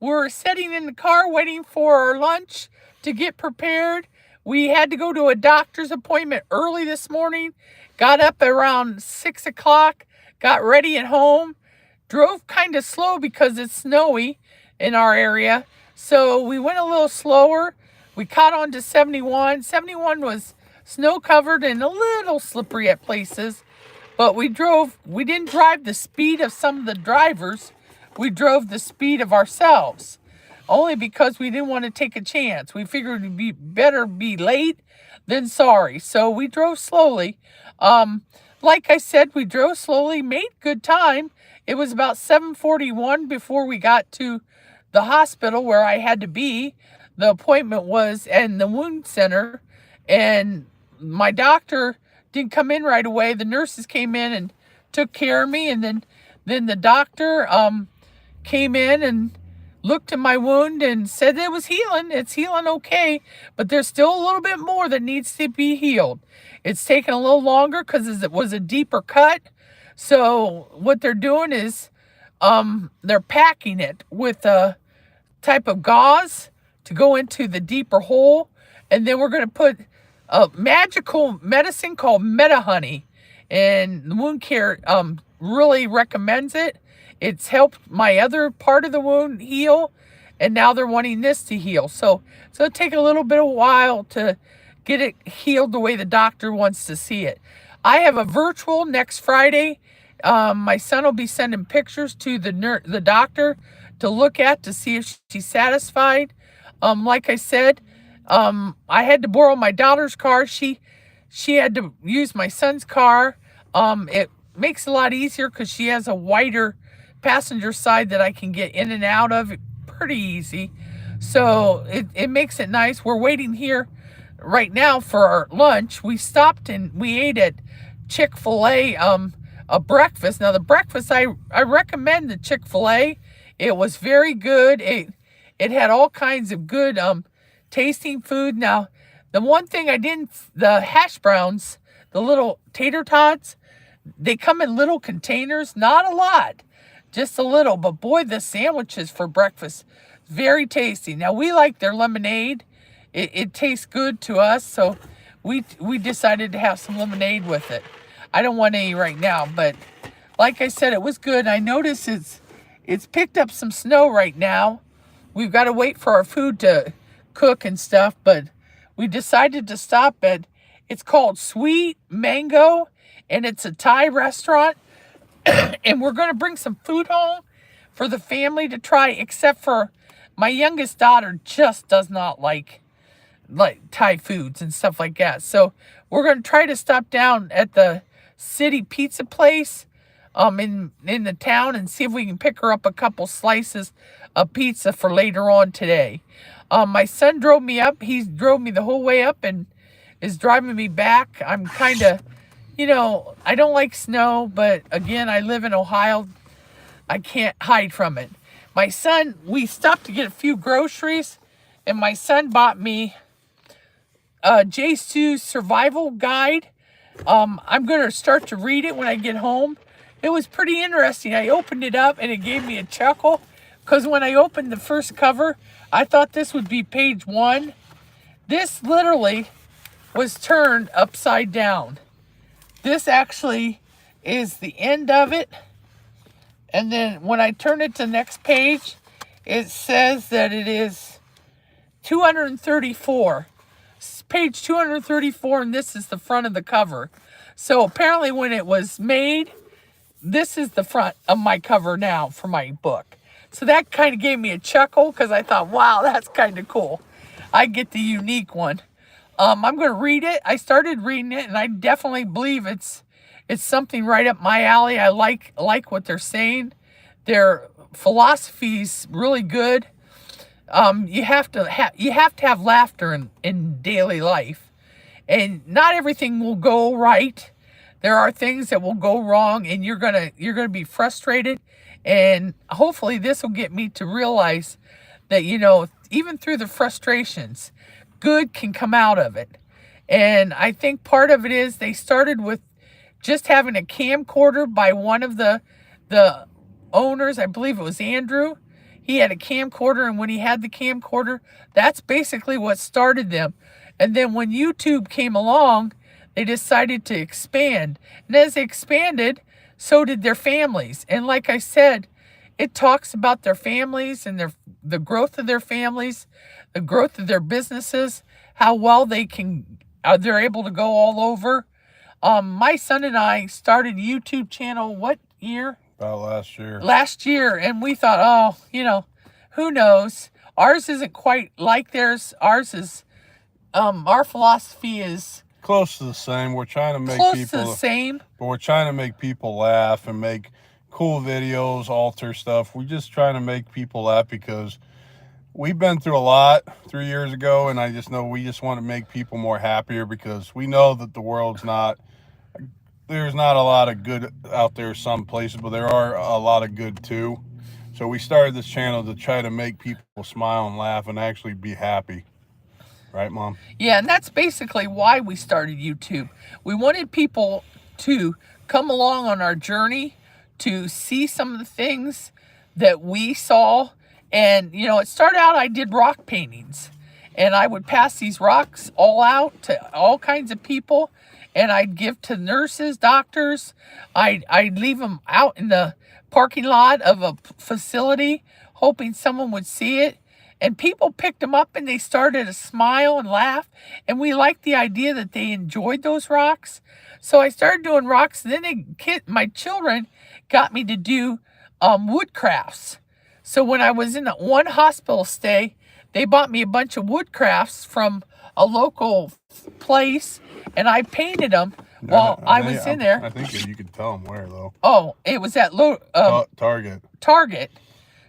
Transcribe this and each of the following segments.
we're sitting in the car waiting for our lunch to get prepared. We had to go to a doctor's appointment early this morning. Got up around 6 o'clock, got ready at home, drove kind of slow because it's snowy in our area. So we went a little slower. We caught on to 71. 71 was snow covered and a little slippery at places. But we didn't drive the speed of some of the drivers. We drove the speed of ourselves. Only because we didn't want to take a chance. We figured it'd be better be late than sorry. So we drove slowly. Like I said, we drove slowly, made good time. It was about 7:41 before we got to the hospital where I had to be. The appointment was in the wound center, and my doctor didn't come in right away. The nurses came in and took care of me, and then the doctor came in and looked at my wound and said it was healing. It's healing okay, but there's still a little bit more that needs to be healed. It's taken a little longer because it was a deeper cut. So what they're doing is they're packing it with a type of gauze to go into the deeper hole. And then we're going to put a magical medicine called Medi-Honey. And the wound care really recommends it. It's helped my other part of the wound heal, and now they're wanting this to heal. So it'll take a little bit of while to get it healed the way the doctor wants to see it. I have a virtual next Friday. My son will be sending pictures to the doctor to look at to see if she's satisfied. Like I said, I had to borrow my daughter's car. She had to use my son's car. It makes it a lot easier because she has a wider passenger side that I can get in and out of pretty easy. So it makes it nice. We're waiting here right now for our lunch. We stopped and we ate at Chick-fil-A a breakfast. Now the breakfast, I recommend the Chick-fil-A. It was very good. It had all kinds of good tasting food. Now the one thing the hash browns, the little tater tots, they come in little containers, not a lot. Just a little, but boy, the sandwiches for breakfast, very tasty. Now, we like their lemonade. It tastes good to us, so we decided to have some lemonade with it. I don't want any right now, but like I said, it was good. I noticed it's picked up some snow right now. We've got to wait for our food to cook and stuff, but we decided to stop at, it's called Sweet Mango, and it's a Thai restaurant. And we're going to bring some food home for the family to try, except for my youngest daughter just does not like Thai foods and stuff like that. So we're going to try to stop down at the city pizza place in the town and see if we can pick her up a couple slices of pizza for later on today. My son drove me up. He drove me the whole way up and is driving me back. I'm kind of... I don't like snow, but again, I live in Ohio. I can't hide from it. My son, we stopped to get a few groceries, and my son bought me J. Sue's survival guide. I'm going to start to read it when I get home. It was pretty interesting. I opened it up, and it gave me a chuckle, because when I opened the first cover, I thought this would be page 1. This literally was turned upside down. This actually is the end of it. And then when I turn it to the next page, it says that it is 234. Page 234, and this is the front of the cover. So apparently when it was made, this is the front of my cover now for my book. So that kind of gave me a chuckle because I thought, wow, that's kind of cool. I get the unique one. I'm going to read it. I started reading it, and I definitely believe it's something right up my alley. I like what they're saying. Their philosophy's really good. You have to have laughter in daily life, and not everything will go right. There are things that will go wrong, and you're gonna be frustrated. And hopefully, this will get me to realize that even through the frustrations, good can come out of it. And I think part of it is they started with just having a camcorder by one of the owners. I believe it was Andrew. he had a camcorder, and when he had the camcorder, that's basically what started them. And then when YouTube came along, they decided to expand. And as they expanded, so did their families. And like I said, it talks about their families and the growth of their families, the growth of their businesses, how well they're able to go all over. My son and I started a YouTube channel what year? About last year. Last year, and we thought, oh, who knows? Ours isn't quite like theirs. Ours is, our philosophy is close to the same. We're trying to make close people to the same, but we're trying to make people laugh and make cool videos, alter stuff. We're just trying to make people laugh because we've been through a lot 3 years ago, and I just know we just want to make people more happier because we know that the world's there's not a lot of good out there some places, but there are a lot of good too. So we started this channel to try to make people smile and laugh and actually be happy. Right, Mom? Yeah, and that's basically why we started YouTube. We wanted people to come along on our journey to see some of the things that we saw. And, it started out, I did rock paintings. And I would pass these rocks all out to all kinds of people. And I'd give to nurses, doctors. I'd leave them out in the parking lot of a facility, hoping someone would see it. And people picked them up and they started to smile and laugh. And we liked the idea that they enjoyed those rocks. So I started doing rocks. And then my children got me to do wood crafts. So when I was in one hospital stay, they bought me a bunch of wood crafts from a local place, and I painted them while I was in there. I think you could tell them where, though. Oh, it was at Target.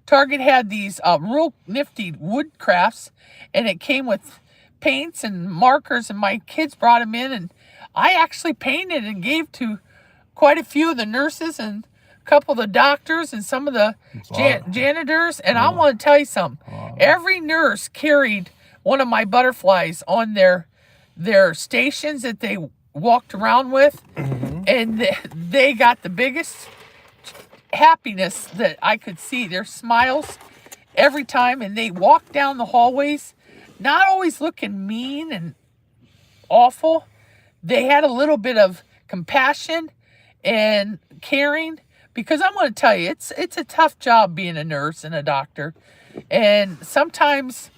Target had these real nifty wood crafts, and it came with paints and markers, and my kids brought them in, and I actually painted and gave to quite a few of the nurses and a couple of the doctors and some of the janitors. And I want to tell you something. Every nurse carried one of my butterflies on their stations that they walked around with. Mm-hmm. And they got the biggest happiness that I could see. Their smiles every time. And they walked down the hallways, not always looking mean and awful. They had a little bit of compassion and caring, because I'm going to tell you, it's a tough job being a nurse and a doctor. And sometimes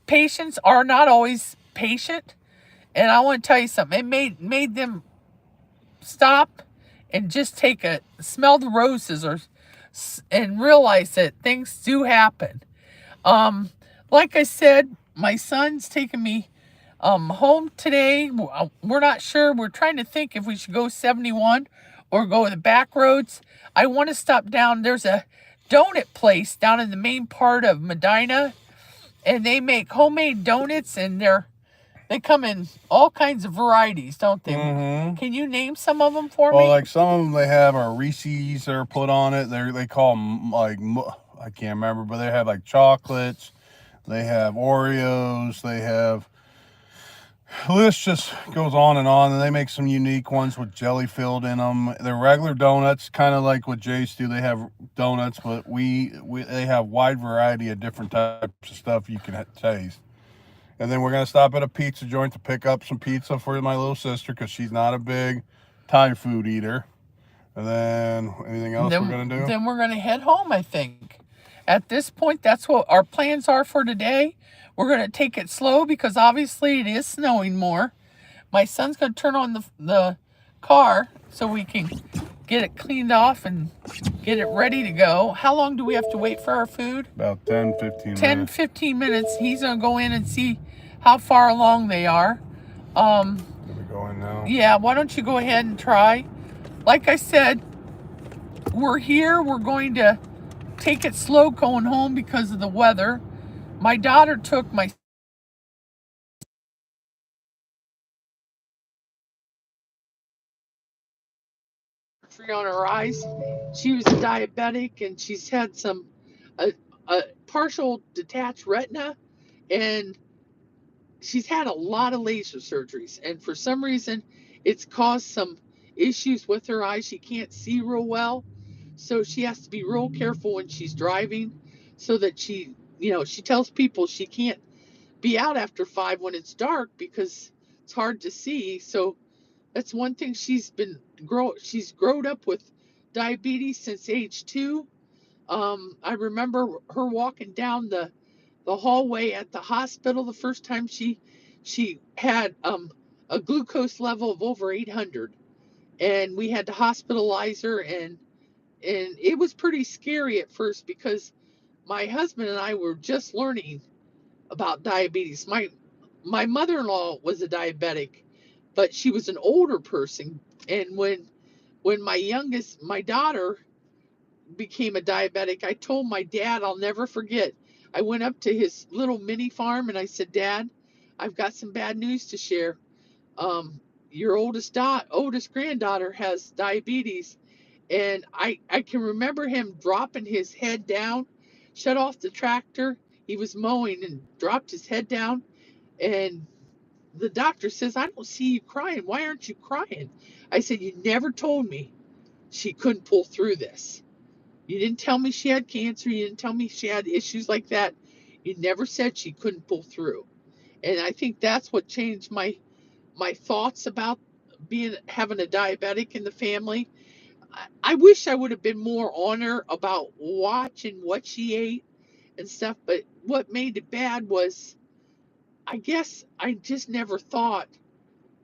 patients are not always patient. And I want to tell you something. It made them stop and just smell the roses and realize that things do happen. Like I said, my son's taking me home today. We're not sure. We're trying to think if we should go 71 or go the back roads. I want to stop down. There's a donut place down in the main part of Medina, and they make homemade donuts, and they come in all kinds of varieties, don't they? Mm-hmm. Can you name some of them for me? Well, like some of them they have are Reese's that are put on it. They call them like, I can't remember, but they have like chocolates. They have Oreos. They have, the list just goes on. And they make some unique ones with jelly filled in them. They're regular donuts, kind of like what Jace do. They have donuts, but they have wide variety of different types of stuff you can taste. And then we're going to stop at a pizza joint to pick up some pizza for my little sister, because she's not a big Thai food eater. And then anything else we're going to do? Then we're going to head home, I think. At this point, that's what our plans are for today. We're going to take it slow because obviously it is snowing more. My son's going to turn on the car so we can get it cleaned off and get it ready to go. How long do we have to wait for our food? About 10, 15 minutes. He's going to go in and see how far along they are. Are we going now? Yeah, why don't you go ahead and try? Like I said, we're here. We're going to take it slow going home because of the weather. My daughter took my on her eyes. She was diabetic, and she's had a partial detached retina, and she's had a lot of laser surgeries, and for some reason it's caused some issues with her eyes. She can't see real well, so she has to be real careful when she's driving. so that she, she tells people she can't be out after 5 when it's dark because it's hard to see. So that's one thing she's grown up with diabetes since age 2. I remember her walking down the hallway at the hospital the first time she had a glucose level of over 800, and we had to hospitalize her, and it was pretty scary at first because my husband and I were just learning about diabetes. My mother-in-law was a diabetic, but she was an older person, and when my daughter became a diabetic, I told my dad, I'll never forget. I went up to his little mini farm and I said, Dad, I've got some bad news to share. Your oldest granddaughter has diabetes. And I can remember him dropping his head down, shut off the tractor. He was mowing and dropped his head down. And the doctor says, I don't see you crying. Why aren't you crying? I said, you never told me she couldn't pull through this. You didn't tell me she had cancer. You didn't tell me she had issues like that. You never said she couldn't pull through. And I think that's what changed my thoughts about having a diabetic in the family. I wish I would have been more on her about watching what she ate and stuff, but what made it bad was I guess I just never thought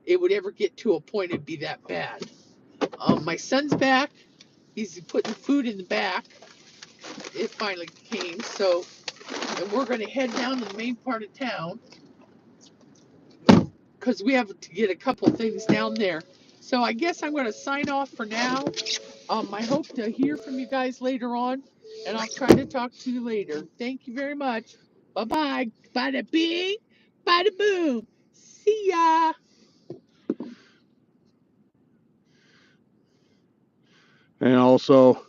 it would ever get to a point it'd be that bad. My son's back. He's putting food in the back. It finally came, so, and we're going to head down to the main part of town because we have to get a couple things down there. So I guess I'm going to sign off for now. I hope to hear from you guys later on, and I'll try to talk to you later. Thank you very much. Bye bye. Bada bing, bada boom. See ya. And also,